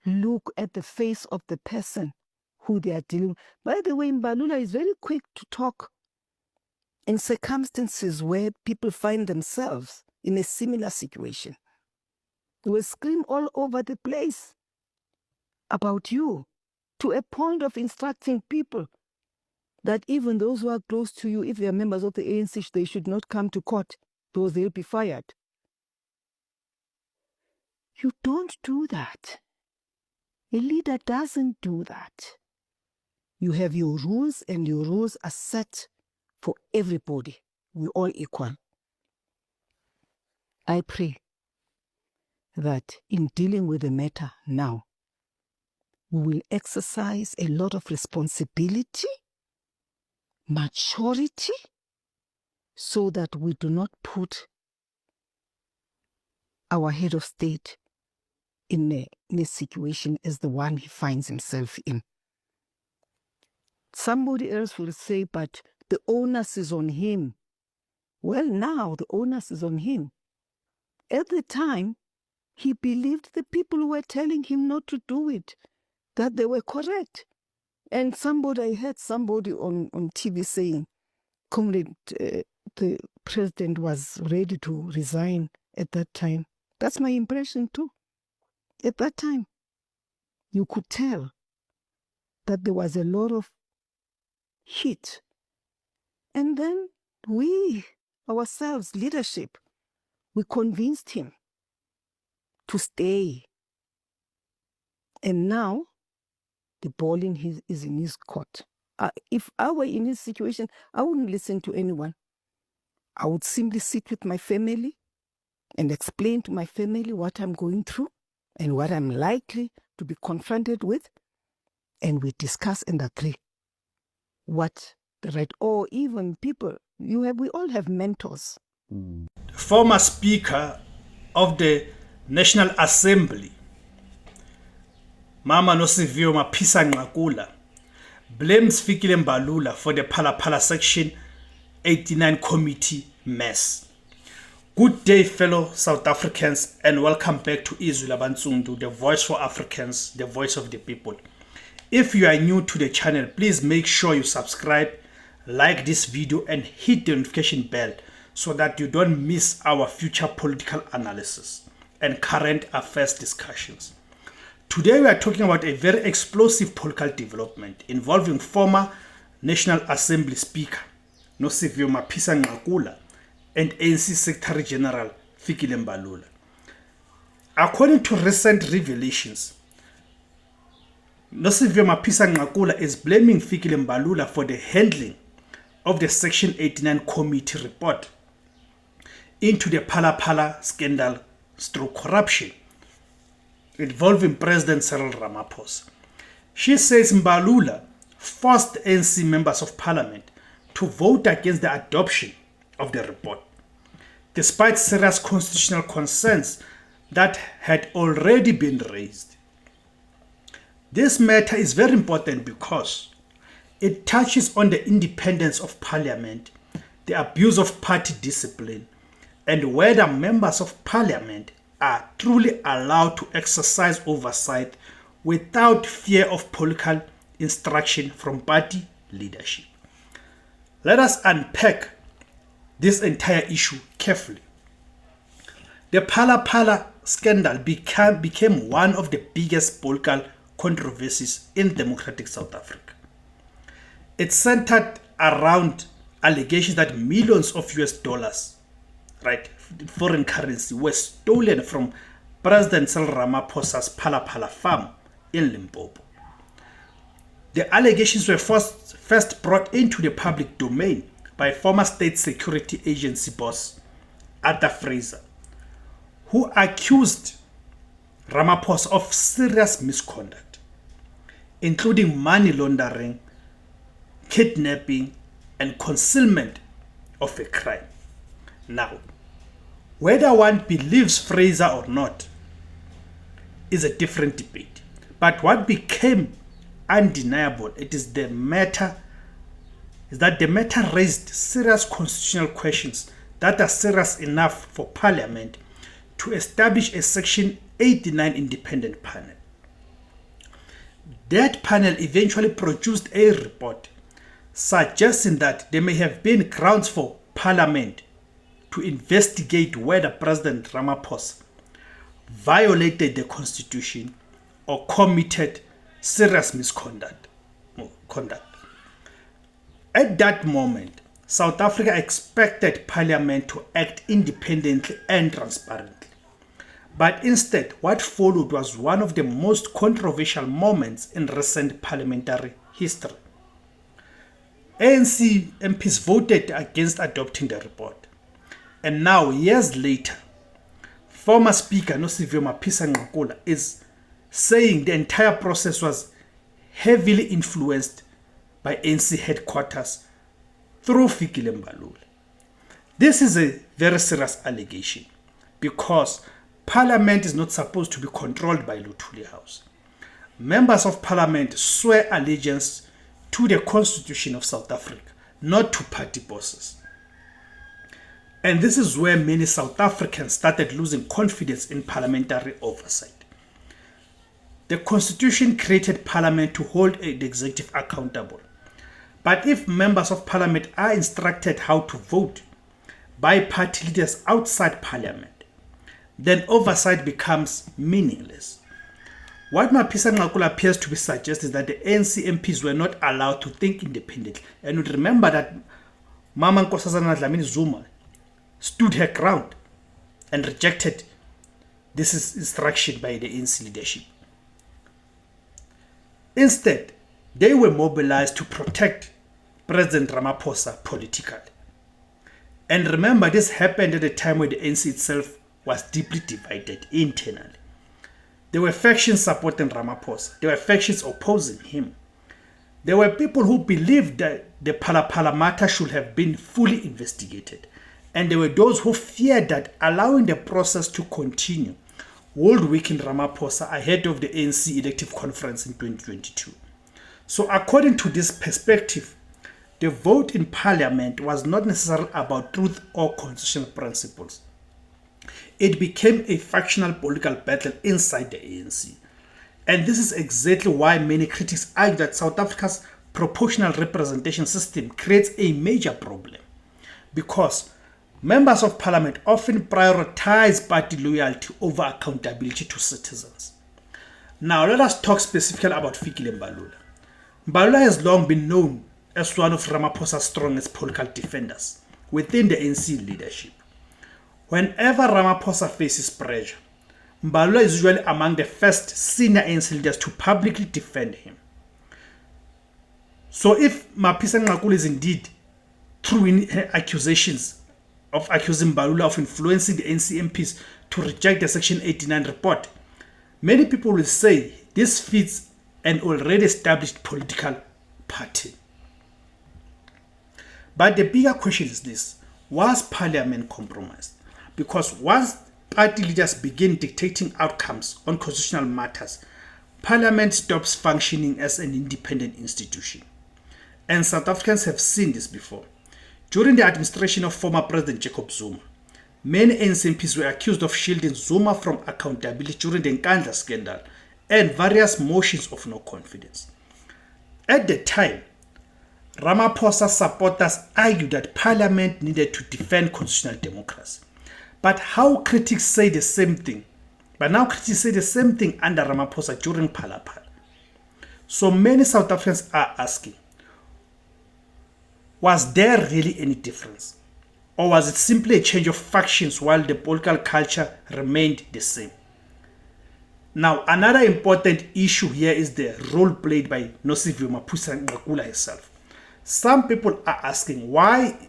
look at the face of the person who they are dealing with. By the way, Mbalula is very quick to talk in circumstances where people find themselves in a similar situation. He will scream all over the place about you, to a point of instructing people that even those who are close to you, if they are members of the ANC, they should not come to court because they'll be fired. You don't do that. A leader doesn't do that. You have your rules, and your rules are set for everybody. We're all equal. I pray that in dealing with the matter now, we will exercise a lot of responsibility, maturity, so that we do not put our head of state in a situation as the one he finds himself in. Somebody else will say, but the onus is on him. Well, now the onus is on him. At the time, he believed the people who were telling him not to do it, that they were correct. And I heard somebody on TV saying, Comrade, the president was ready to resign at that time. That's my impression too. At that time, you could tell that there was a lot of heat. And then we, ourselves, leadership, we convinced him to stay. And now, the ball is in his court. If I were in his situation, I wouldn't listen to anyone. I would simply sit with my family and explain to my family what I'm going through and what I'm likely to be confronted with. And we discuss and agree what the right, or even people, we all have mentors. Former Speaker of the National Assembly, Mama Nosiviwe Mapisa-Nqakula, blames Fikile Mbalula for the Phala Phala Section 89 committee mess. Good day, fellow South Africans, and welcome back to Izwi Labansundu, the voice for Africans, the voice of the people. If you are new to the channel, please make sure you subscribe, like this video, and hit the notification bell so that you don't miss our future political analysis and current affairs discussions. Today we are talking about a very explosive political development involving former National Assembly Speaker Nosiviwe Mapisa-Nqakula and ANC Secretary General Fikile Mbalula. According to recent revelations, Nosiviwe Mapisa-Nqakula is blaming Fikile Mbalula for the handling of the Section 89 committee report into the Phala Phala scandal through corruption involving President Cyril Ramaphosa. She says Mbalula forced ANC members of parliament to vote against the adoption of the report, despite serious constitutional concerns that had already been raised. This matter is very important because it touches on the independence of parliament, the abuse of party discipline, and whether members of parliament are truly allowed to exercise oversight without fear of political instruction from party leadership. Let us unpack this entire issue carefully. The Phala Phala scandal became one of the biggest political controversies in democratic South Africa. It centered around allegations that millions of US dollars, foreign currency, were stolen from President Cyril Ramaphosa's Phala Phala farm in Limpopo. The allegations were first brought into the public domain by former State Security Agency boss Arthur Fraser, who accused Ramaphosa of serious misconduct, including money laundering, kidnapping, and concealment of a crime. Now, whether one believes Fraser or not is a different debate. But what became undeniable is that the matter raised serious constitutional questions that are serious enough for Parliament to establish a Section 89 independent panel. That panel eventually produced a report suggesting that there may have been grounds for Parliament to investigate whether President Ramaphosa violated the Constitution or committed serious misconduct. At that moment, South Africa expected Parliament to act independently and transparently. But instead, what followed was one of the most controversial moments in recent parliamentary history. ANC MPs voted against adopting the report. And now, years later, former Speaker Nosiviwe Mapisa-Nqakula is saying the entire process was heavily influenced by ANC headquarters through Fikile Mbalula. This is a very serious allegation because Parliament is not supposed to be controlled by Luthuli House. Members of Parliament swear allegiance to the Constitution of South Africa, not to party bosses. And this is where many South Africans started losing confidence in parliamentary oversight. The Constitution created Parliament to hold the executive accountable. But if members of Parliament are instructed how to vote by party leaders outside Parliament, then oversight becomes meaningless. What Mapisa-Nqakula appears to be suggesting is that the ANC MPs were not allowed to think independently. And we remember that Mama Nkosazana Dlamini Zuma stood her ground and rejected this instruction by the ANC leadership. Instead, they were mobilized to protect President Ramaphosa politically. And remember, this happened at a time when the ANC itself was deeply divided internally. There were factions supporting Ramaphosa. There were factions opposing him. There were people who believed that the Phala matter should have been fully investigated. And there were those who feared that allowing the process to continue would weaken Ramaphosa ahead of the ANC elective conference in 2022. So according to this perspective, the vote in Parliament was not necessarily about truth or constitutional principles. It became a factional political battle inside the ANC. And this is exactly why many critics argue that South Africa's proportional representation system creates a major problem. Because members of Parliament often prioritize party loyalty over accountability to citizens. Now let us talk specifically about Fikile Mbalula. Mbalula has long been known as one of Ramaphosa's strongest political defenders within the ANC leadership. Whenever Ramaphosa faces pressure, Mbalula is usually among the first senior ANC leaders to publicly defend him. So if Mapisa-Nqakula is indeed true in her accusations of accusing Mbalula of influencing the ANC MPs to reject the Section 89 report, many people will say this fits an already established political party. But the bigger question is this: was Parliament compromised? Because once party leaders begin dictating outcomes on constitutional matters, Parliament stops functioning as an independent institution. And South Africans have seen this before. During the administration of former President Jacob Zuma, many ANC MPs were accused of shielding Zuma from accountability during the Nkandla scandal and various motions of no confidence. At the time, Ramaphosa supporters argued that Parliament needed to defend constitutional democracy. But how critics say the same thing? But now critics say the same thing under Ramaphosa during Phala. So many South Africans are asking, was there really any difference? Or was it simply a change of factions while the political culture remained the same? Now, another important issue here is the role played by Nosiviwe Mapisa-Nqakula herself. Some people are asking why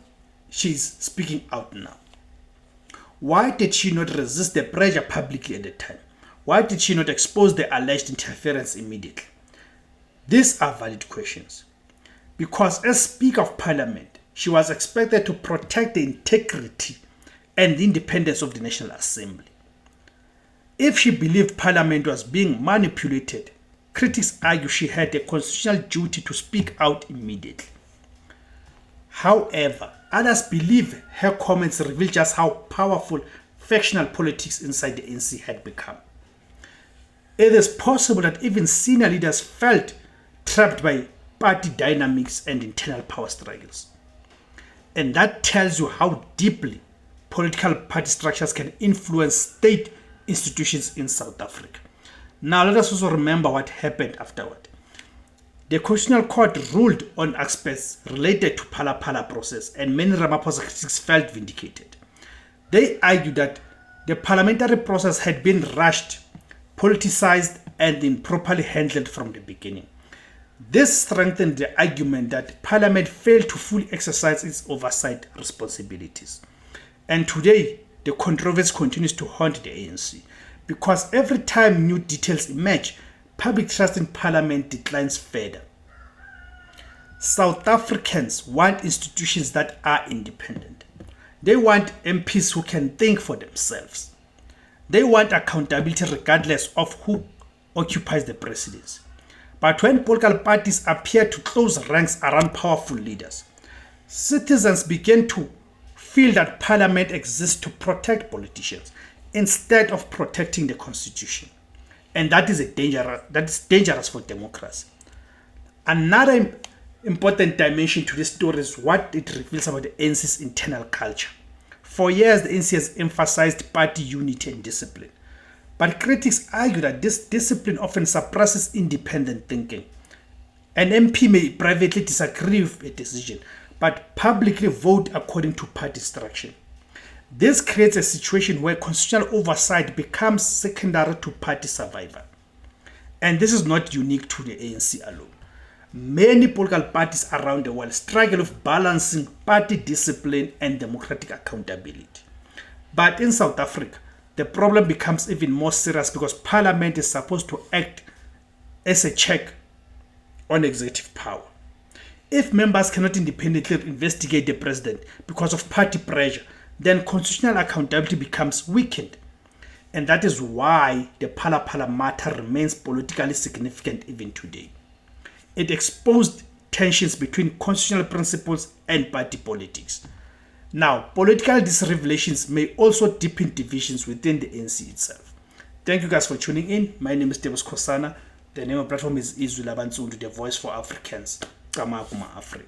she's speaking out now. Why did she not resist the pressure publicly at the time? Why did she not expose the alleged interference immediately? These are valid questions. Because as Speaker of Parliament, she was expected to protect the integrity and the independence of the National Assembly. If she believed Parliament was being manipulated, critics argue she had a constitutional duty to speak out immediately. However, others believe her comments reveal just how powerful factional politics inside the ANC had become. it is possible that even senior leaders felt trapped by party dynamics and internal power struggles. And that tells you how deeply political party structures can influence state institutions in South Africa. Now, let us also remember what happened afterward. The Constitutional Court ruled on aspects related to Phala process, and many Ramaphosa critics felt vindicated. They argued that the parliamentary process had been rushed, politicized, and improperly handled from the beginning. This strengthened the argument that Parliament failed to fully exercise its oversight responsibilities. And today, the controversy continues to haunt the ANC, because every time new details emerge, public trust in Parliament declines further. South Africans want institutions that are independent. They want MPs who can think for themselves. They want accountability regardless of who occupies the presidency. But when political parties appear to close ranks around powerful leaders, citizens begin to feel that Parliament exists to protect politicians instead of protecting the Constitution. And that is dangerous for democracy. Another important dimension to this story is what it reveals about the ANC's internal culture. For years, the ANC has emphasized party unity and discipline. But critics argue that this discipline often suppresses independent thinking. An MP may privately disagree with a decision, but publicly vote according to party structure. This creates a situation where constitutional oversight becomes secondary to party survival. And this is not unique to the ANC alone. Many political parties around the world struggle with balancing party discipline and democratic accountability. But in South Africa, the problem becomes even more serious because Parliament is supposed to act as a check on executive power. If members cannot independently investigate the president because of party pressure, then constitutional accountability becomes weakened. And that is why the Phala matter remains politically significant even today. It exposed tensions between constitutional principles and party politics. Now, political disrevelations may also deepen divisions within the ANC itself. Thank you guys for tuning in. My name is Tebus Kosana. The name of the platform is Izwi Labansundu, the voice for Africans. Kama Africa.